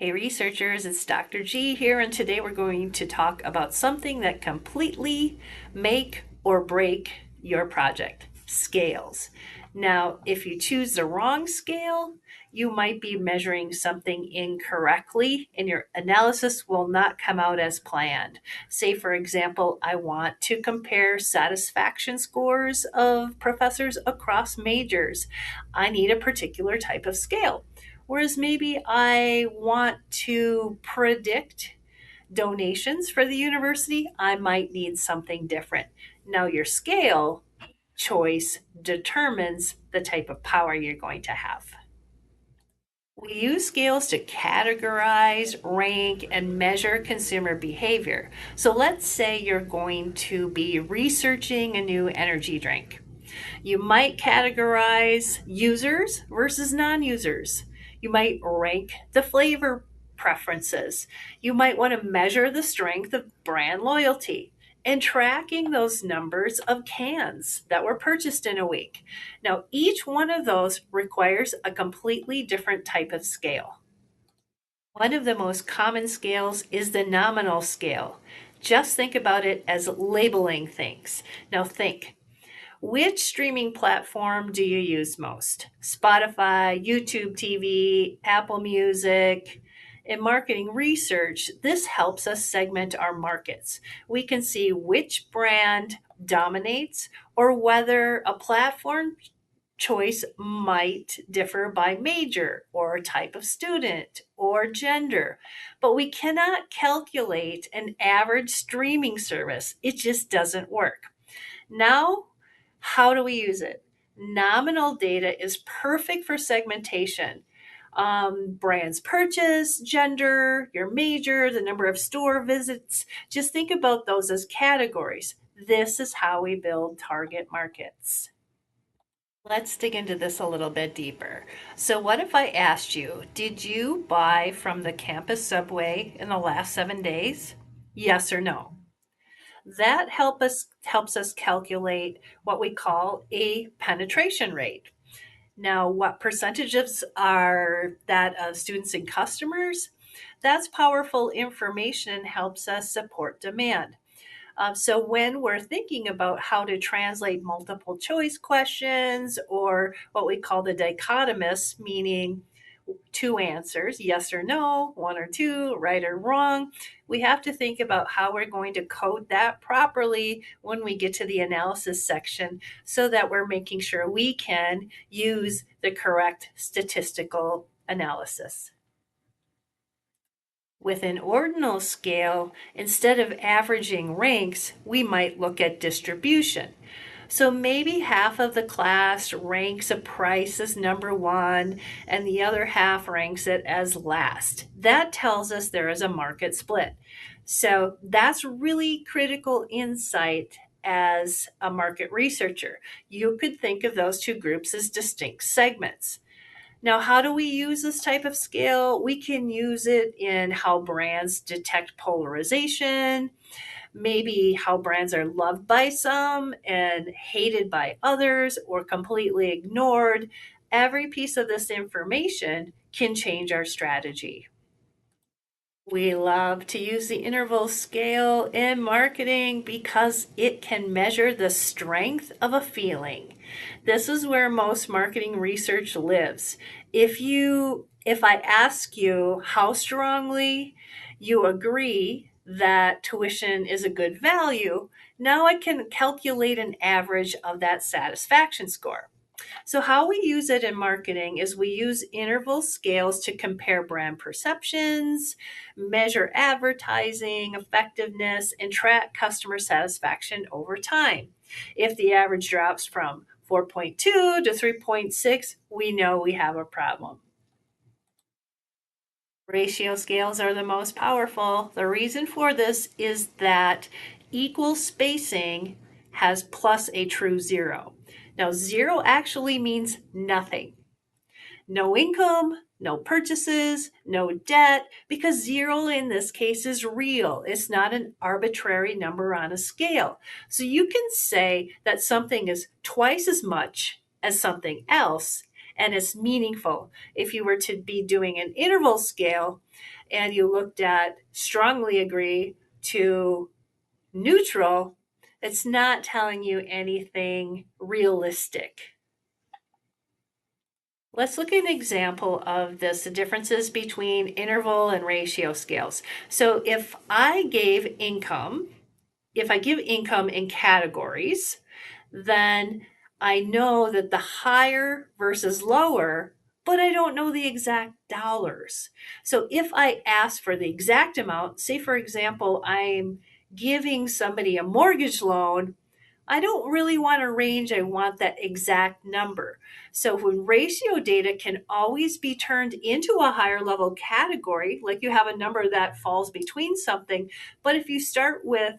Hey researchers, it's Dr. G here, and today we're going to talk about something that completely make or break your project, scales. Now, if you choose the wrong scale, you might be measuring something incorrectly and your analysis will not come out as planned. Say, for example, I want to compare satisfaction scores of professors across majors. I need a particular type of scale. Whereas maybe I want to predict donations for the university, I might need something different. Now, your scale choice determines the type of power you're going to have. We use scales to categorize, rank, and measure consumer behavior. So let's say you're going to be researching a new energy drink. You might categorize users versus non-users. You might rank the flavor preferences. You might want to measure the strength of brand loyalty and tracking those numbers of cans that were purchased in a week. Now, each one of those requires a completely different type of scale. One of the most common scales is the nominal scale. Just think about it as labeling things. Now, think, which streaming platform do you use most? Spotify, YouTube TV, Apple Music? In marketing research, this helps us segment our markets. We can see which brand dominates or whether a platform choice might differ by major or type of student or gender, but we cannot calculate an average streaming service. It just doesn't work. Now, how do we use it? Nominal data is perfect for segmentation. Brands purchase, gender, your major, the number of store visits. Just think about those as categories. This is how we build target markets. Let's dig into this a little bit deeper. So, what if I asked you, did you buy from the campus subway in the last 7 days? Yes or no? That helps us calculate what we call a penetration rate. Now, what percentages are that of students and customers? That's powerful information and helps us support demand. So when we're thinking about how to translate multiple choice questions or what we call the dichotomous, meaning two answers, yes or no, one or two, right or wrong, we have to think about how we're going to code that properly when we get to the analysis section so that we're making sure we can use the correct statistical analysis. With an ordinal scale, instead of averaging ranks, we might look at distribution. So maybe half of the class ranks a price as number one and the other half ranks it as last. That tells us there is a market split. So that's really critical insight as a market researcher. You could think of those two groups as distinct segments. Now, how do we use this type of scale? We can use it in how brands detect polarization, maybe how brands are loved by some and hated by others or completely ignored. Every piece of this information can change our strategy. We love to use the interval scale in marketing because it can measure the strength of a feeling. This is where most marketing research lives. If I ask you how strongly you agree that tuition is a good value, now I can calculate an average of that satisfaction score. So, how we use it in marketing is we use interval scales to compare brand perceptions, measure advertising effectiveness, and track customer satisfaction over time. If the average drops from 4.2 to 3.6, we know we have a problem. Ratio scales are the most powerful. The reason for this is that equal spacing has plus a true zero. Now, zero actually means nothing. No income, no purchases, no debt, because zero in this case is real. It's not an arbitrary number on a scale. So you can say that something is twice as much as something else, and it's meaningful. If you were to be doing an interval scale and you looked at strongly agree to neutral, it's not telling you anything realistic. Let's look at an example of this, the differences between interval and ratio scales. So if I give income in categories, then I know that the higher versus lower, but I don't know the exact dollars. So if I ask for the exact amount, say for example, I'm giving somebody a mortgage loan, I don't really want a range, I want that exact number. So when ratio data can always be turned into a higher level category, like you have a number that falls between something, but if you start with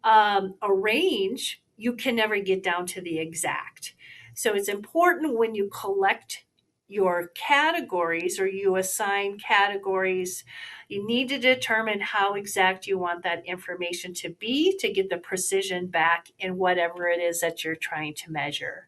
a range, you can never get down to the exact. So it's important when you collect your categories or you assign categories, you need to determine how exact you want that information to be to get the precision back in whatever it is that you're trying to measure.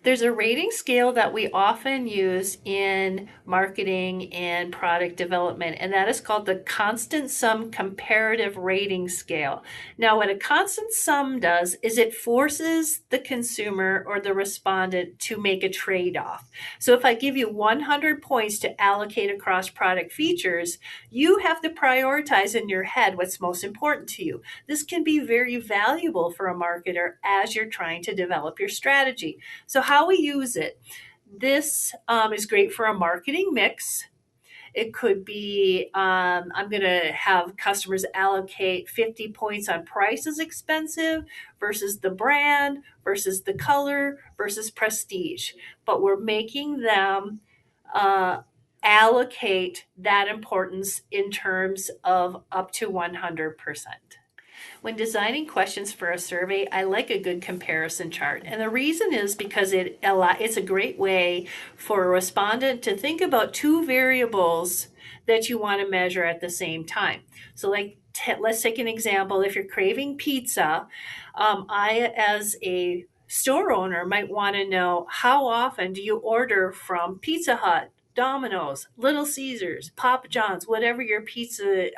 There's a rating scale that we often use in marketing and product development, and that is called the constant sum comparative rating scale. Now, what a constant sum does is it forces the consumer or the respondent to make a trade-off. So if I give you 100 points to allocate across product features, you have to prioritize in your head what's most important to you. This can be very valuable for a marketer as you're trying to develop your strategy. So how we use it. This is great for a marketing mix. It could be I'm going to have customers allocate 50 points on price is expensive versus the brand versus the color versus prestige. But we're making them allocate that importance in terms of up to 100%. When designing questions for a survey, I like a good comparison chart. And the reason is because it's a great way for a respondent to think about two variables that you want to measure at the same time. So let's take an example. If you're craving pizza, I, as a store owner, might want to know how often do you order from Pizza Hut, Domino's, Little Caesars, Papa John's, whatever your pizza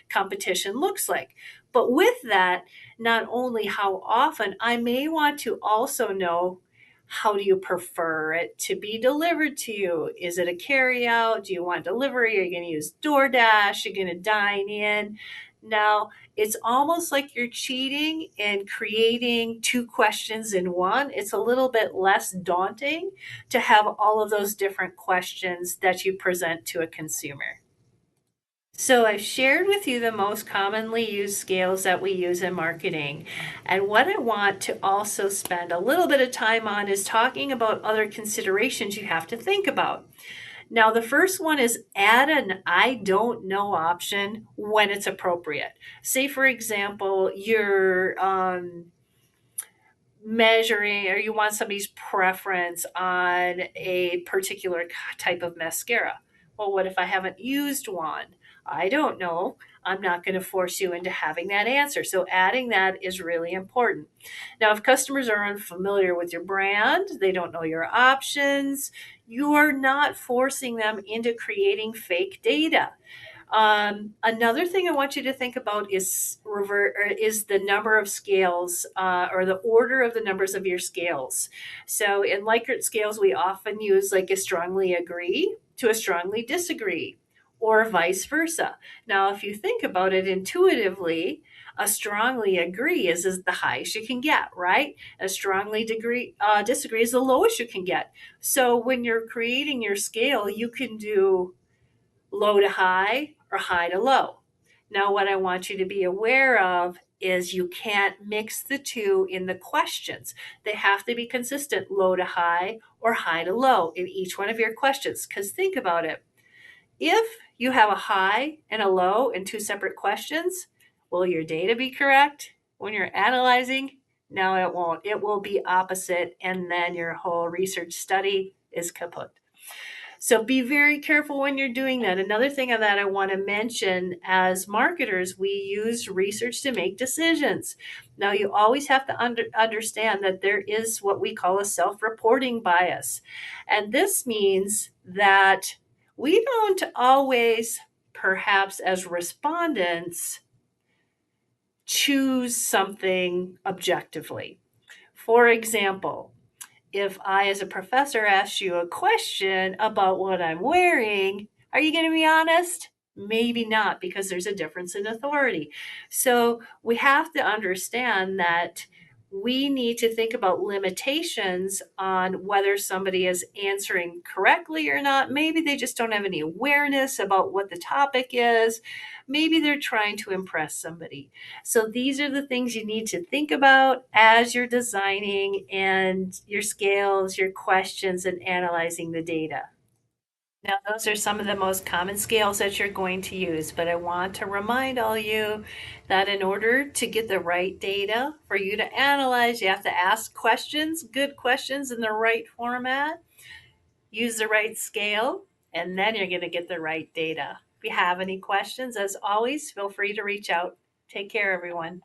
competition looks like. But with that, not only how often, I may want to also know how do you prefer it to be delivered to you? Is it a carry out? Do you want delivery? Are you going to use DoorDash? Are you going to dine in? Now, it's almost like you're cheating and creating two questions in one. It's a little bit less daunting to have all of those different questions that you present to a consumer. So I've shared with you the most commonly used scales that we use in marketing. And what I want to also spend a little bit of time on is talking about other considerations you have to think about. Now, the first one is add an I don't know option when it's appropriate. Say, for example, you're measuring or you want somebody's preference on a particular type of mascara. Well, what if I haven't used one? I don't know. I'm not going to force you into having that answer. So adding that is really important. Now, if customers are unfamiliar with your brand, they don't know your options, you are not forcing them into creating fake data. Another thing I want you to think about is the number of scales or the order of the numbers of your scales. So in Likert scales, we often use like a strongly agree to a strongly disagree, or vice versa. Now, if you think about it intuitively, a strongly agree is the highest you can get, right? A strongly disagree is the lowest you can get. So when you're creating your scale, you can do low to high or high to low. Now, what I want you to be aware of is you can't mix the two in the questions. They have to be consistent, low to high or high to low in each one of your questions. Because think about it. If you have a high and a low in two separate questions, will your data be correct when you're analyzing? No, it won't. It will be opposite, and then your whole research study is kaput. So be very careful when you're doing that. Another thing that I want to mention, as marketers, we use research to make decisions. Now, you always have to understand that there is what we call a self-reporting bias. And this means that we don't always, perhaps as respondents, choose something objectively. For example, if I, as a professor, ask you a question about what I'm wearing, are you going to be honest? Maybe not, because there's a difference in authority. So we have to understand that we need to think about limitations on whether somebody is answering correctly or not. Maybe they just don't have any awareness about what the topic is. Maybe they're trying to impress somebody. So these are the things you need to think about as you're designing and your scales, your questions, and analyzing the data. Now, those are some of the most common scales that you're going to use, but I want to remind all you that in order to get the right data for you to analyze, you have to ask questions, good questions in the right format, use the right scale, and then you're going to get the right data. If you have any questions, as always, feel free to reach out. Take care, everyone.